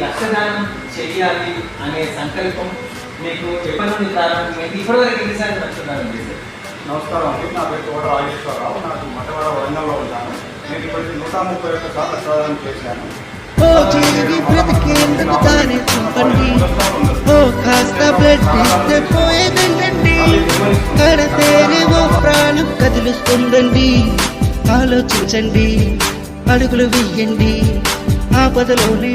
రక్తదానం చేయాలి అనే సంకల్పం మీకు ఎప్పటి నుండి ప్రారంభమైంది? ఇప్పటివరకు ఎన్నిసార్లు రక్తదానం చేశారు? నమస్కారం అండి, నా పేరు తోట రాజేశ్వరరావు. నాకు మటవాడ వరంగల్లో ఉంటాను. నేను ఇప్పటికి 131 సార్లు రక్తదానం చేశాను. ఓ జీవి బ్రతికేందుకు తానే చంపండి, ఓ కాస్త బ్లడ్ ఇస్తే పోయేదండి, కడతేనేమో ప్రాణం కదిలిస్తుందండి. ఆలోచించండి, అడుగులు వెయ్యండి, ఆపదలోనే